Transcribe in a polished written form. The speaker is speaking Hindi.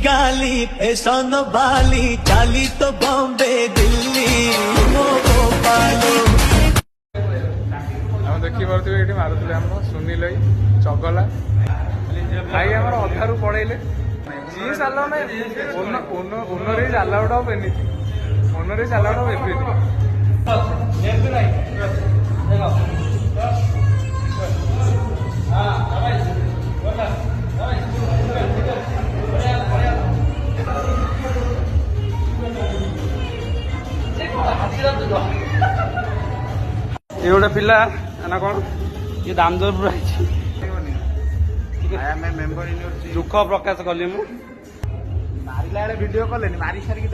गाली फैशन बाली चाली तो बॉम्बे दिल्ली भोपालो हम देखी पारे ये मारुले आम सुनील चगला भाई आम अधारू पड़ेले जी साला ना owner is allowed of anything owner is allowed of everything ये गोटे पिला ना कौन ये दामोदरपुर दुख प्रकाश कली मुझे मारिला भिडियो कले मारी सारी